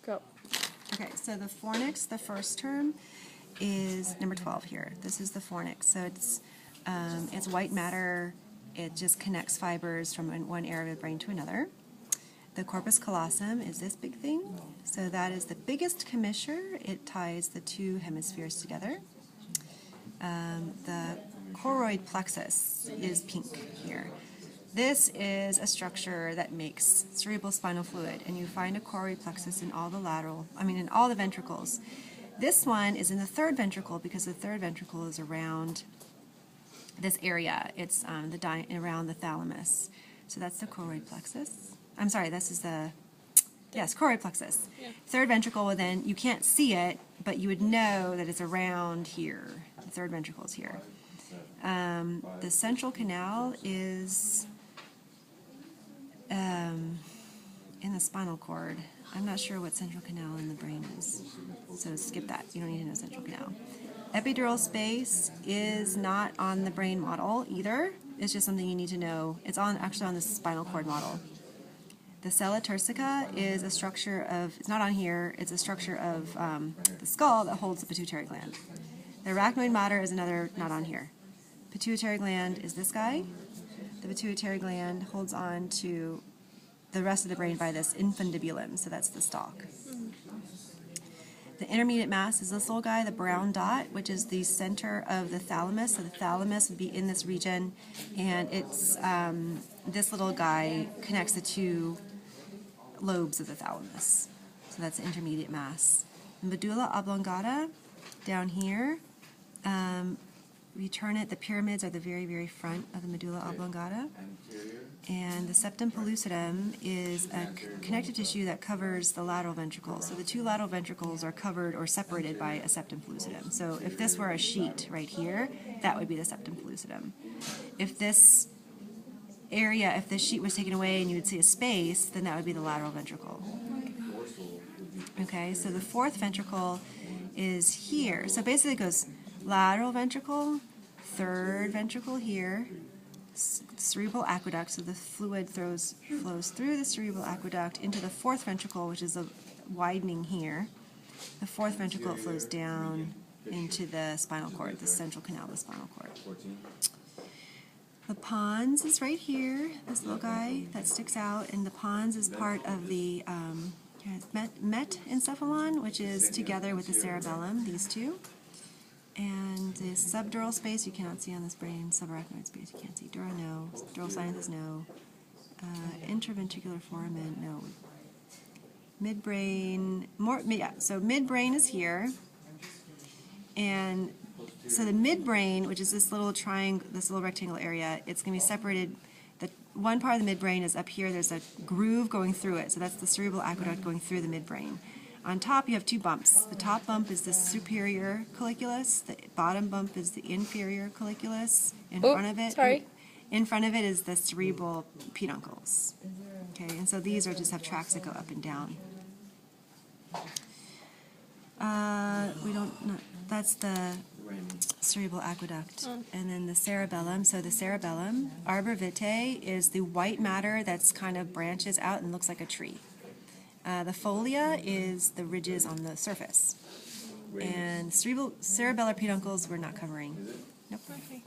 Go. Okay, so the fornix, the first term, is number 12 here. This is the fornix. So it's white matter. It just connects fibers from one area of the brain to another. The corpus callosum is this big thing. So that is the biggest commissure. It ties the two hemispheres together. The choroid plexus is pink here. This is a structure that makes cerebral spinal fluid, and you find a choroid plexus in all in all the ventricles. This one is in the third ventricle because the third ventricle is around this area. It's around the thalamus. So that's the choroid plexus. I'm sorry, this is choroid plexus. Yeah. Third ventricle, well then, you can't see it, but you would know that it's around here. The third ventricle is here. The central canal is in the spinal cord. I'm not sure what central canal in the brain is, so skip that. You don't need to know central canal. Epidural space is not on the brain model either. It's just something you need to know. It's actually on the spinal cord model. The sella turcica is a structure of, it's not on here, it's a structure of the skull that holds the pituitary gland. The arachnoid mater is another, not on here. Pituitary gland is this guy. The pituitary gland holds on to the rest of the brain by this infundibulum, so that's the stalk. The intermediate mass is this little guy, the brown dot, which is the center of the thalamus. So the thalamus would be in this region, and it's this little guy connects the two lobes of the thalamus. So that's the intermediate mass. The medulla oblongata down here. We turn it, the pyramids are the very, very front of the medulla oblongata. And the septum pellucidum is a connective tissue that covers the lateral ventricles. So the two lateral ventricles are covered or separated by a septum pellucidum. So if this were a sheet right here, that would be the septum pellucidum. If this sheet was taken away and you would see a space, then that would be the lateral ventricle. Okay, so the fourth ventricle is here. So basically it goes lateral ventricle, third ventricle here, cerebral aqueduct, so the fluid flows through the cerebral aqueduct into the fourth ventricle, which is a widening here. The fourth ventricle flows down into the spinal cord, the central canal of the spinal cord. The pons is right here, this little guy that sticks out, and the pons is part of the metencephalon, which is together with the cerebellum, these two. And the subdural space you cannot see on this brain. Subarachnoid space you can't see. Dura, no. Dural sinus, no. Interventricular foramen, no. Midbrain, so midbrain is here. And so the midbrain, which is this little triangle, this little rectangle area, it's going to be separated. The one part of the midbrain is up here. There's a groove going through it. So that's the cerebral aqueduct going through the midbrain. On top, you have two bumps. The top bump is the superior colliculus. The bottom bump is the inferior colliculus. In front of it is the cerebral peduncles. Okay, and so these just have tracks that go up and down. That's the cerebral aqueduct. And then the cerebellum. So the cerebellum, arbor vitae, is the white matter that's kind of branches out and looks like a tree. The folia is the ridges on the surface. And cerebellar peduncles we're not covering. Nope. Okay.